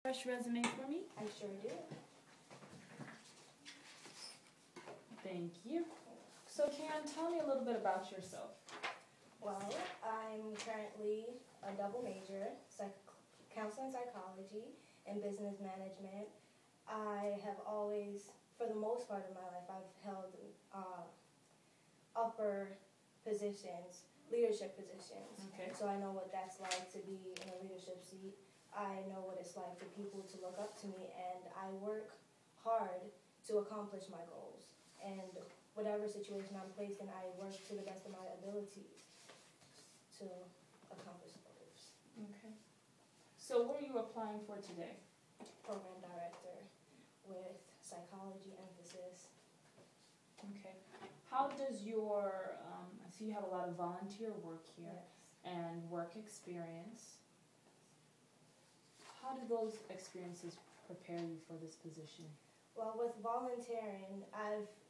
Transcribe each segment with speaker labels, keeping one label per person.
Speaker 1: Fresh resume for me?
Speaker 2: I sure do.
Speaker 1: Thank you. So Karen, tell me a little bit about yourself.
Speaker 2: Well, I'm currently a double major, counseling psychology and business management. I have always, for the most part of my life, I've held upper positions, leadership positions.
Speaker 1: Okay.
Speaker 2: So I know what that's like to be in a leadership seat. I know what it's like for people to look up to me, and I work hard to accomplish my goals. And whatever situation I'm placed in, I work to the best of my abilities to accomplish those.
Speaker 1: Okay. So what are you applying for today?
Speaker 2: Program director with psychology emphasis.
Speaker 1: Okay. How does your, I see you have a lot of volunteer work here.
Speaker 2: Yes.
Speaker 1: And work experience. How do those experiences prepare you for this position?
Speaker 2: Well, with volunteering,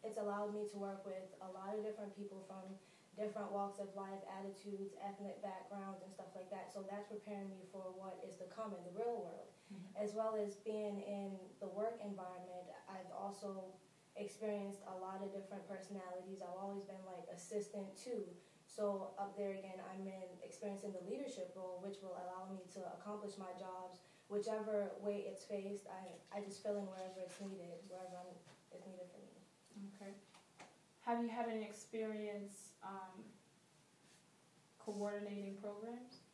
Speaker 2: it's allowed me to work with a lot of different people from different walks of life, attitudes, ethnic backgrounds, and stuff like that. So that's preparing me for what is to come in the real world. Mm-hmm. As well as being in the work environment, I've also experienced a lot of different personalities. I've always been like assistant too. So up there again, I'm experiencing the leadership role, which will allow me to accomplish my jobs whichever way it's faced. I just fill in wherever it's needed, wherever it's needed for me.
Speaker 1: Okay. Have you had any experience coordinating programs?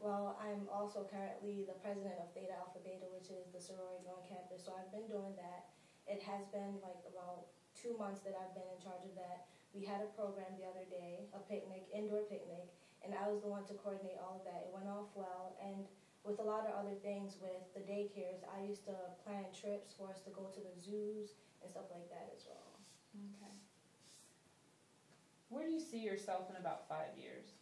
Speaker 2: Well, I'm also currently the president of Theta Alpha Beta, which is the sorority on campus, so I've been doing that. It has been like about 2 months that I've been in charge of that. We had a program the other day, a picnic, indoor picnic, and I was the one to coordinate all of that. It went off well, and with a lot of other things with the daycares, I used to plan trips for us to go to the zoos and stuff like that as well.
Speaker 1: Okay. Where do you see yourself in about 5 years?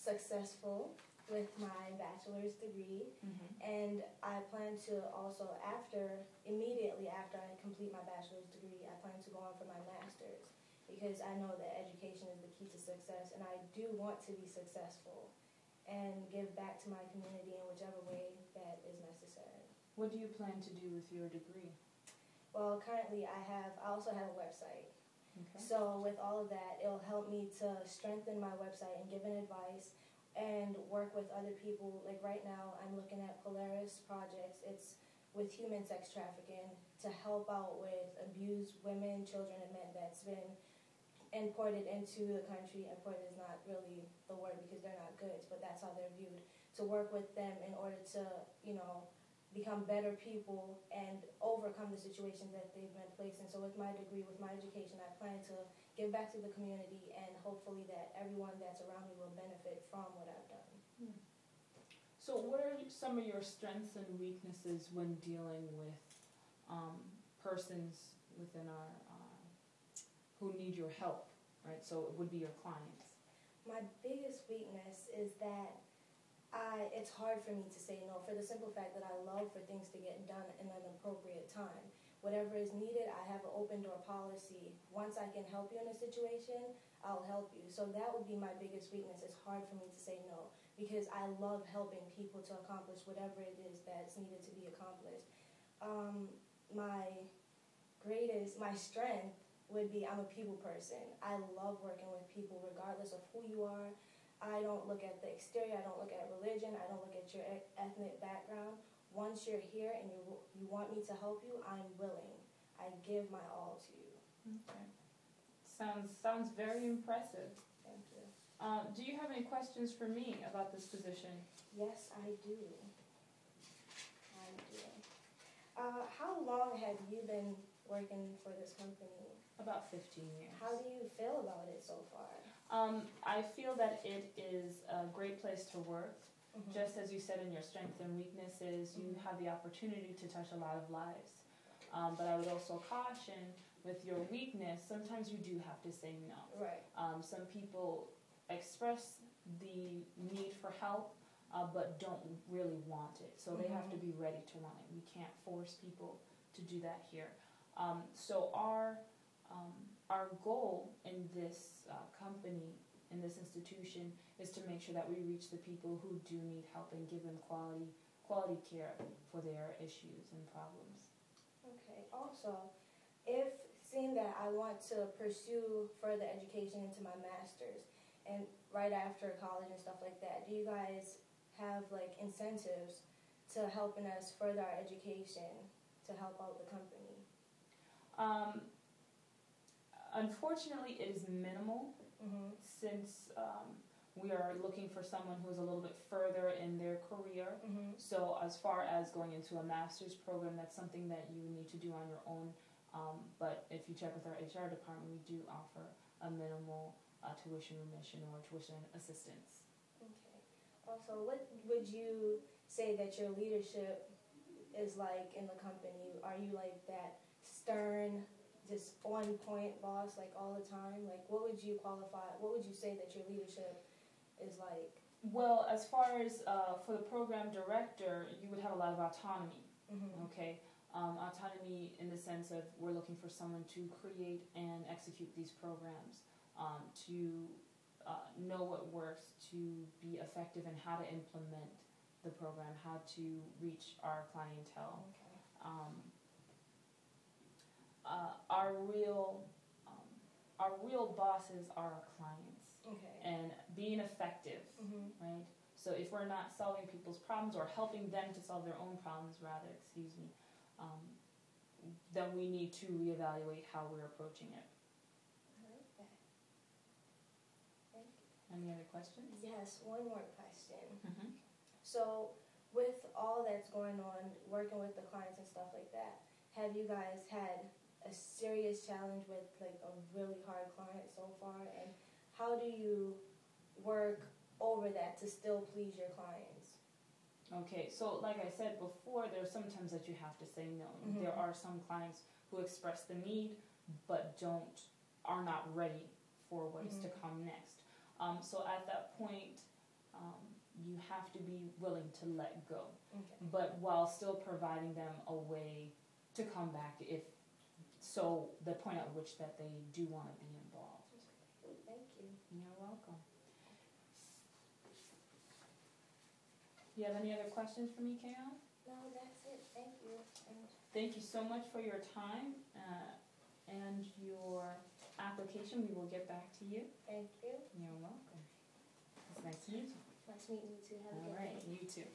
Speaker 2: Successful with my bachelor's degree, and I plan to also, immediately after I complete my bachelor's degree, I plan to go on for my master's, because I know that education is the key to success, and I do want to be successful and give back to my community in whichever way that is necessary.
Speaker 1: What do you plan to do with your degree?
Speaker 2: Well, currently I also have a website.
Speaker 1: Okay.
Speaker 2: So with all of that, it'll help me to strengthen my website and give an advice and work with other people. Like right now, I'm looking at Polaris projects. It's with human sex trafficking to help out with abused women, children, and men that's been imported into the country. Imported is not really the word because they're not goods, but that's how they're viewed. To work with them in order to, become better people and overcome the situations that they've been placed in. So with my degree, with my education, I plan to give back to the community, and hopefully that everyone that's around me will benefit from what I've done.
Speaker 1: So what are some of your strengths and weaknesses when dealing with persons within our who need your help, right? So it would be your clients.
Speaker 2: My biggest weakness is that it's hard for me to say no, for the simple fact that I love for things to get done in an appropriate time. Whatever is needed, I have an open door policy. Once I can help you in a situation, I'll help you. So that would be my biggest weakness. It's hard for me to say no, because I love helping people to accomplish whatever it is that's needed to be accomplished. My strength would be I'm a people person. I love working with people regardless of who you are. I don't look at the exterior, I don't look at religion, I don't look at your ethnic background. Once you're here and you want me to help you, I'm willing. I give my all to you.
Speaker 1: Okay. Sounds very impressive.
Speaker 2: Thank you.
Speaker 1: Do you have any questions for me about this position?
Speaker 2: Yes, I do. How long have you been working for this company?
Speaker 1: About 15 years.
Speaker 2: How do you feel about it so far?
Speaker 1: I feel that it is a great place to work. Just as you said in your strengths and weaknesses, you have the opportunity to touch a lot of lives. But I would also caution with your weakness, sometimes you do have to say no.
Speaker 2: Right.
Speaker 1: Some people express the need for help, but don't really want it. So they have to be ready to want it. We can't force people to do that here. So our goal in this company, in this institution, is to make sure that we reach the people who do need help and give them quality care for their issues and problems.
Speaker 2: Okay. Also, if seeing that I want to pursue further education into my master's and right after college and stuff like that, do you guys have like incentives to helping us further our education to help out the company?
Speaker 1: Unfortunately, it is minimal
Speaker 2: Mm-hmm.
Speaker 1: since we are looking for someone who's a little bit further in their career.
Speaker 2: Mm-hmm.
Speaker 1: So as far as going into a master's program, that's something that you need to do on your own. But if you check with our HR department, we do offer a minimal tuition remission or tuition assistance.
Speaker 2: Okay. Also, what would you say that your leadership is like in the company? Are you like that stern, just on point boss like all the time? Like what would you say that your leadership is like?
Speaker 1: Well, as far as for the program director, you would have a lot of autonomy.
Speaker 2: Mm-hmm.
Speaker 1: Okay. Autonomy in the sense of we're looking for someone to create and execute these programs, to know what works, to be effective in how to implement the program, how to reach our clientele.
Speaker 2: Okay.
Speaker 1: Our real bosses are our clients,
Speaker 2: Okay.
Speaker 1: and being effective,
Speaker 2: Mm-hmm.
Speaker 1: right? So if we're not solving people's problems or helping them to solve their own problems, rather, then we need to reevaluate how we're approaching it.
Speaker 2: I like that. Thank you.
Speaker 1: Any other questions?
Speaker 2: Yes, one more question.
Speaker 1: Mm-hmm.
Speaker 2: So, with all that's going on, working with the clients and stuff like that, have you guys had a serious challenge with like a really hard client so far? And how do you work over that to still please your clients?
Speaker 1: Okay, so like I said before, there's sometimes that you have to say no.
Speaker 2: Mm-hmm.
Speaker 1: There are some clients who express the need but are not ready for what is to come next. So at that point, you have to be willing to let go,
Speaker 2: Okay.
Speaker 1: but while still providing them a way to come back the point at which that they do want to be involved.
Speaker 2: Thank you.
Speaker 1: You're welcome. Do you have any other questions for me, Kayon?
Speaker 2: No, that's it. Thank you.
Speaker 1: Thank you so much for your time and your application. We will get back to you.
Speaker 2: Thank you.
Speaker 1: You're welcome. It's nice to meet you.
Speaker 2: Nice meeting you too. Have a
Speaker 1: All
Speaker 2: good
Speaker 1: right,
Speaker 2: day.
Speaker 1: you too.